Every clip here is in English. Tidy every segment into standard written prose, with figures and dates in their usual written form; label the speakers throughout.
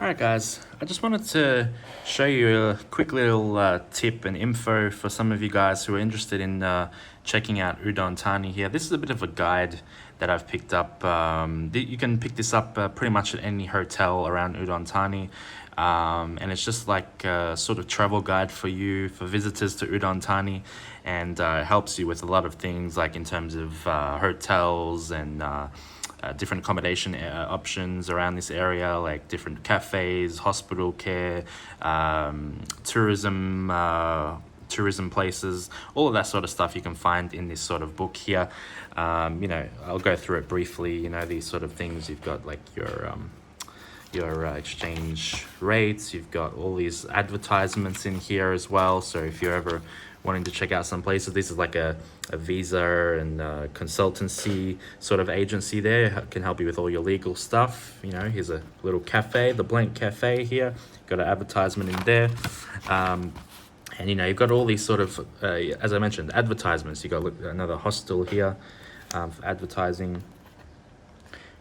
Speaker 1: Alright guys, I just wanted to show you a quick little tip and info for some of you guys who are interested in checking out Udon Thani here. This is a bit of a guide that I've picked up. You can pick this up pretty much at any hotel around Udon Thani. And it's just like a sort of travel guide for you, for visitors to Udon Thani, and helps you with a lot of things like in terms of hotels and different accommodation options around this area, like different cafes, hospital care, tourism places, all of that sort of stuff you can find in this sort of book here. I'll go through it briefly. These sort of things, you've got like your exchange rates, you've got all these advertisements in here as well. So if you're ever wanting to check out some places, this is like a visa and consultancy sort of agency there, can help you with all your legal stuff. Here's a little cafe, the Blank Cafe here, got an advertisement in there. And you've got all these sort of as I mentioned, advertisements. You got another hostel here for advertising,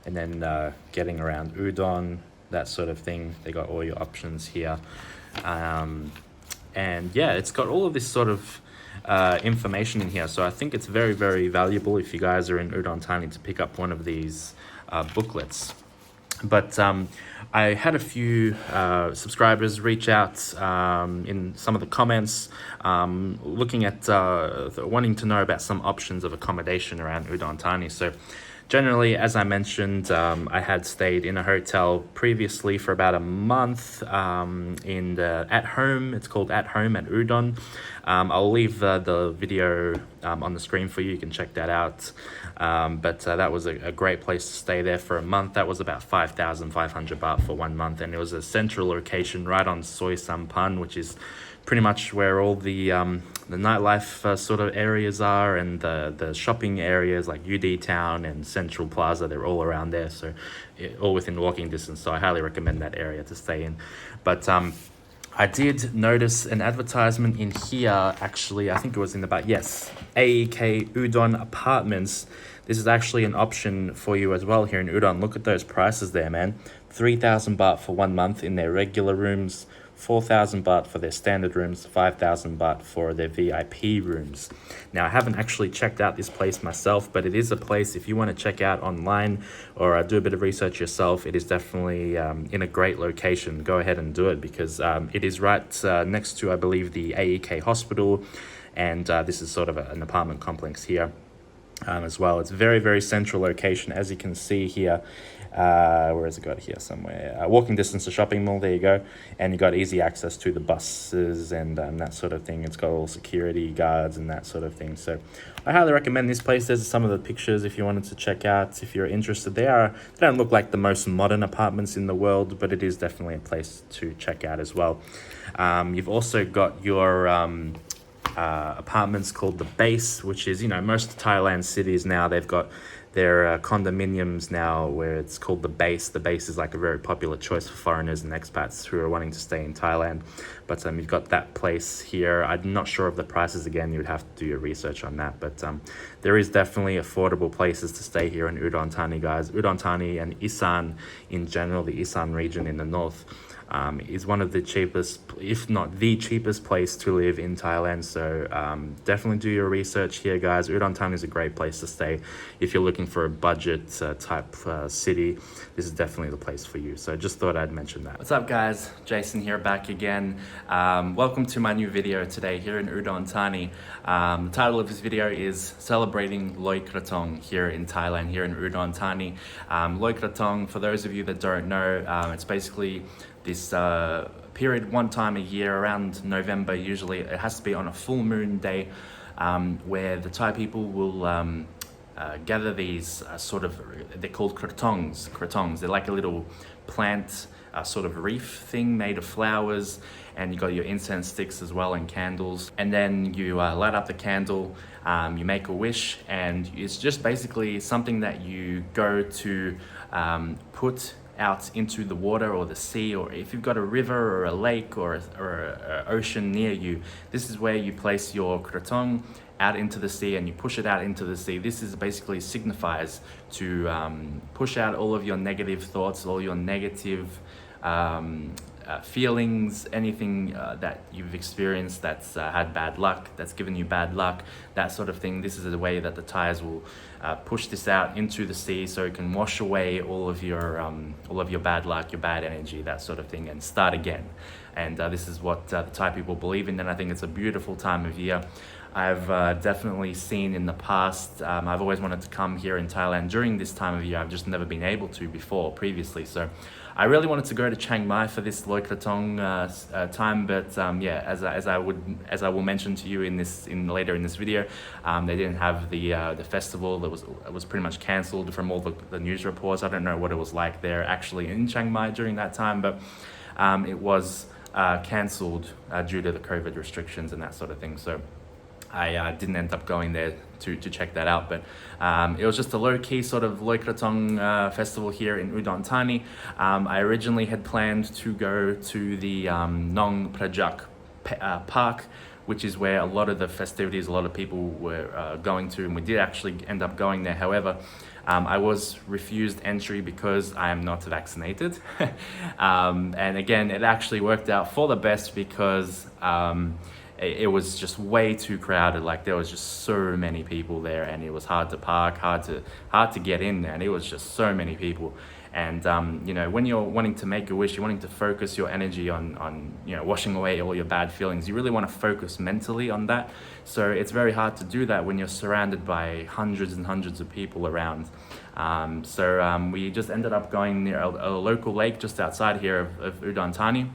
Speaker 1: and then getting around Udon, that sort of thing. They got all your options here. And yeah, it's got all of this sort of information in here. So I think it's very, very valuable if you guys are in Udon Thani to pick up one of these booklets. But I had a few subscribers reach out in some of the comments, looking at wanting to know about some options of accommodation around Udon Thani. So generally, as I mentioned, I had stayed in a hotel previously for about a month in At Home. It's called At Home at Udon. I'll leave the video on the screen for you. You can check that out. But that was a great place to stay there for a month. That was about 5,500 baht for 1 month. And it was a central location right on Soi Sampan, which is pretty much where all the nightlife sort of areas are, and the shopping areas like UD Town and Central Plaza. They're all around there, so all within walking distance. So I highly recommend that area to stay in. But I did notice an advertisement in here, actually. I think it was in the back. Yes, AEK Udon Apartments. This is actually an option for you as well here in Udon. Look at those prices there, man. 3,000 baht for 1 month in their regular rooms, 4,000 baht for their standard rooms, 5,000 baht for their VIP rooms. Now, I haven't actually checked out this place myself, but it is a place, if you want to check out online or do a bit of research yourself, it is definitely in a great location. Go ahead and do it, because it is right next to, I believe, the AEK hospital, and this is sort of an apartment complex here as well. It's very, very central location, as you can see here. Where has it got here somewhere? Walking distance to shopping mall, there you go. And you got easy access to the buses and that sort of thing. It's got all security guards and that sort of thing. So I highly recommend this place. There's some of the pictures if you wanted to check out, if you're interested. They don't look like the most modern apartments in the world, but it is definitely a place to check out as well. You've also got your apartments called the Base, which is, most Thailand cities now, they've got their condominiums now where it's called the Base. The Base is like a very popular choice for foreigners and expats who are wanting to stay in Thailand. But you've got that place here. I'm not sure of the prices again. You would have to do your research on that. But there is definitely affordable places to stay here in Udon Thani, guys. Udon Thani and Isan in general, the Isan region in the north, is one of the cheapest, if not the cheapest place to live in Thailand. So definitely do your research here, guys. Udon Thani is a great place to stay if you're looking for a budget type city. This is definitely the place for you. So just thought I'd mention that. What's up, guys? Jason here, back again. Welcome to my new video today here in Udon Thani. The title of this video is celebrating Loy Krathong here in Thailand, here in Udon Thani. Loy Krathong, for those of you that don't know, it's basically this period one time a year around November. Usually it has to be on a full moon day, where the Thai people will gather these they're called krathongs. They're like a little plant sort of wreath thing made of flowers, and you got your incense sticks as well and candles, and then you light up the candle, you make a wish, and it's just basically something that you go to put out into the water or the sea, or if you've got a river or a lake or an ocean near you, this is where you place your krathong out into the sea, and you push it out into the sea. This is basically signifies to push out all of your negative thoughts, all your negative feelings, anything that you've experienced that's had bad luck, that's given you bad luck, that sort of thing. This is a way that the tires will push this out into the sea, so it can wash away all of your bad luck, your bad energy, that sort of thing, and start again. And this is what the Thai people believe in, and I think it's a beautiful time of year. I've definitely seen in the past, I've always wanted to come here in Thailand during this time of year. I've just never been able to previously. So I really wanted to go to Chiang Mai for this Loy Krathong time, but yeah, as I will mention to you later in this video, they didn't have the festival. It was pretty much cancelled from all the news reports. I don't know what it was like there actually in Chiang Mai during that time, but it was cancelled due to the COVID restrictions and that sort of thing. So I didn't end up going there to check that out, but it was just a low-key sort of Loy Krathong festival here in Udon Thani. I originally had planned to go to the Nong Prajak Park, which is where a lot of the festivities, a lot of people were going to, and we did actually end up going there. However, I was refused entry because I am not vaccinated. And again, it actually worked out for the best because it was just way too crowded. Like, there was just so many people there, and it was hard to park, hard to get in, and it was just so many people. And you know, when you're wanting to make a wish, you're wanting to focus your energy on washing away all your bad feelings. You really want to focus mentally on that. So it's very hard to do that when you're surrounded by hundreds and hundreds of people around. So we just ended up going near a local lake just outside here of Udon Thani,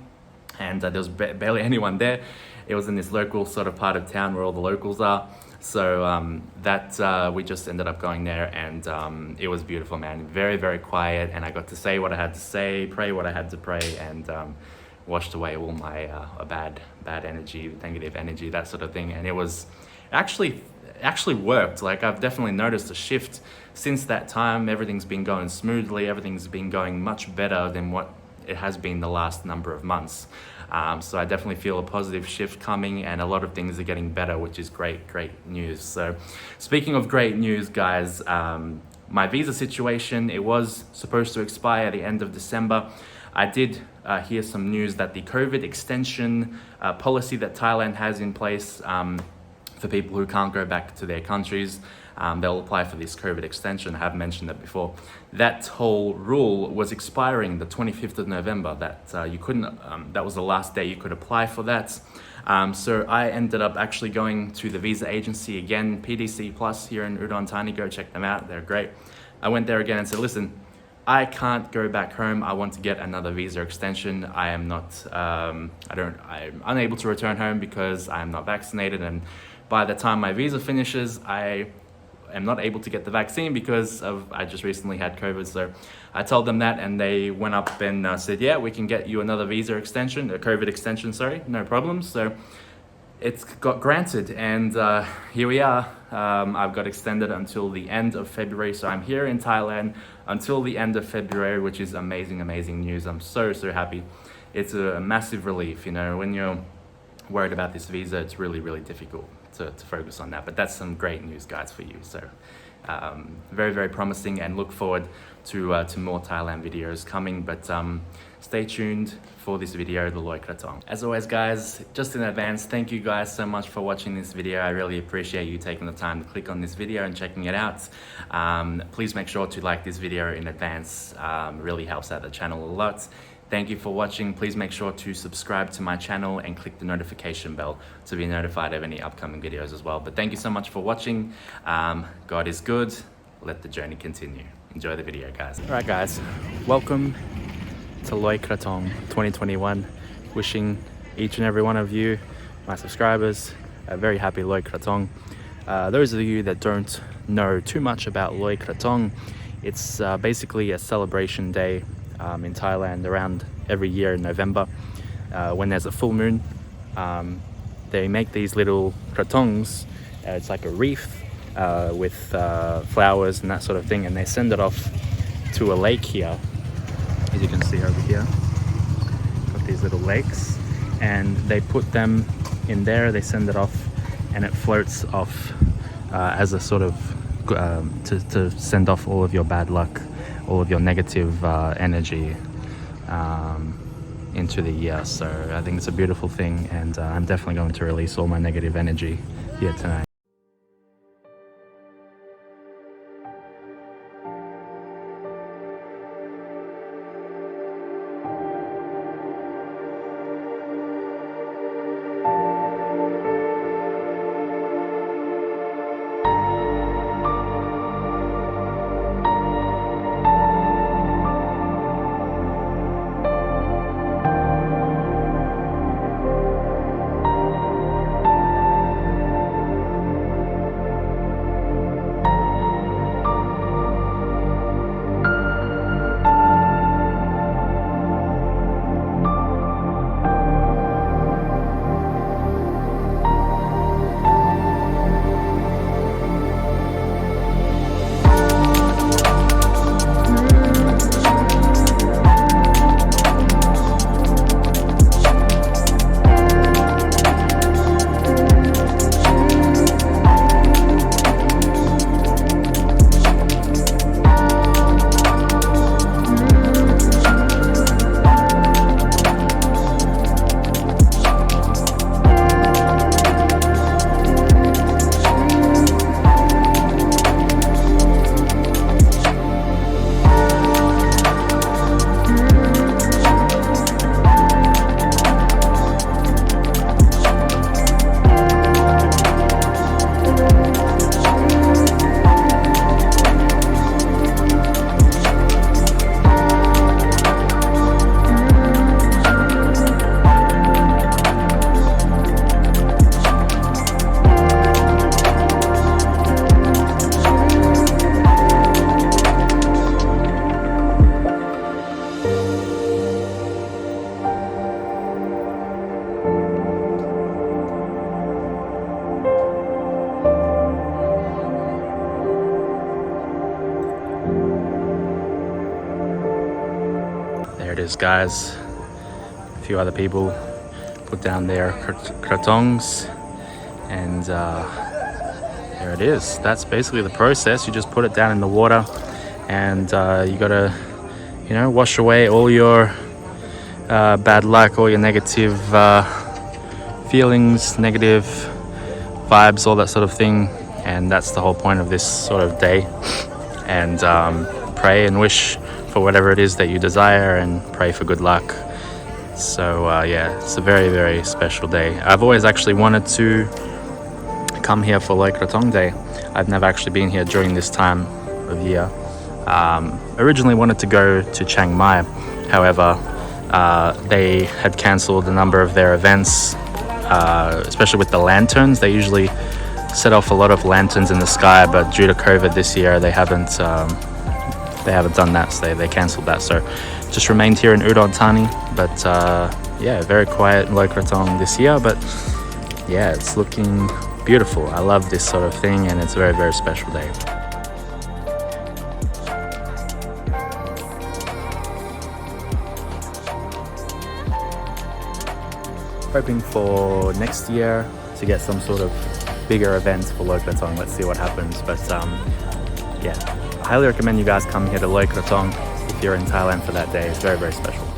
Speaker 1: and there was barely anyone there. It was in this local sort of part of town where all the locals are. So we just ended up going there, and it was beautiful, man. Very, very quiet, and I got to say what I had to say, pray what I had to pray, and washed away all my bad energy, negative energy, that sort of thing. And it was actually worked. Like, I've definitely noticed a shift since that time. Everything's been going smoothly. Everything's been going much better than what it has been the last number of months. So I definitely feel a positive shift coming, and a lot of things are getting better, which is great news. So speaking of great news, guys, my visa situation, it was supposed to expire at the end of December. I did hear some news that the COVID extension policy that Thailand has in place for people who can't go back to their countries, they'll apply for this COVID extension. I have mentioned that before. That whole rule was expiring the 25th of November. That you couldn't. That was the last day you could apply for that. So I ended up actually going to the visa agency again, PDC Plus here in Udon Thani. Go check them out. They're great. I went there again and said, listen, I can't go back home. I want to get another visa extension. I am not. I'm unable to return home because I'm not vaccinated, and by the time my visa finishes, I am not able to get the vaccine because I just recently had COVID. So I told them that, and they went up and said, yeah, we can get you another visa extension, a COVID extension, sorry, no problems. So it's got granted, and here we are. I've got extended until the end of February. So I'm here in Thailand until the end of February, which is amazing news. I'm so happy. It's a massive relief, when you're worried about this visa, it's really difficult to focus on that. But that's some great news, guys, for you. So very promising, and look forward to more Thailand videos coming. But stay tuned for this video, the Loy Krathong. As always, guys, just in advance, thank you guys so much for watching this video. I really appreciate you taking the time to click on this video and checking it out. Please make sure to like this video in advance. Really helps out the channel a lot. Thank you for watching. Please make sure to subscribe to my channel and click the notification bell to be notified of any upcoming videos as well. But thank you so much for watching. God is good. Let the journey continue. Enjoy the video, guys. All right, guys. Welcome to Loy Krathong 2021. Wishing each and every one of you, my subscribers, a very happy Loy Krathong. Those of you that don't know too much about Loy Krathong, it's basically a celebration day in Thailand around every year in November when there's a full moon. They make these little krathongs. It's like a wreath with flowers and that sort of thing, and they send it off to a lake here, as you can see over here. Got these little lakes, and they put them in there, they send it off, and it floats off as a sort of to send off all of your bad luck, all of your negative energy. into the year. So I think it's a beautiful thing, and I'm definitely going to release all my negative energy here tonight. There it is, guys. A few other people put down their krathongs, and there it is. That's basically the process. You just put it down in the water, and you gotta, wash away all your bad luck, all your negative feelings, negative vibes, all that sort of thing. And that's the whole point of this sort of day. And pray and wish for whatever it is that you desire, and pray for good luck. So yeah, it's a very, very special day. I've always actually wanted to come here for Loy Krathong Day. I've never actually been here during this time of year. Originally wanted to go to Chiang Mai, however, they had cancelled a number of their events, especially with the lanterns. They usually set off a lot of lanterns in the sky, but due to COVID this year, they haven't done that, so they cancelled that. So just remained here in Udon Thani, but yeah, very quiet in Loy Krathong this year, but yeah, it's looking beautiful. I love this sort of thing, and it's a very, very special day. Hoping for next year to get some sort of bigger events for Loy Krathong. Let's see what happens, but yeah, I highly recommend you guys come here to Loy Krathong if you're in Thailand for that day. It's very, very special.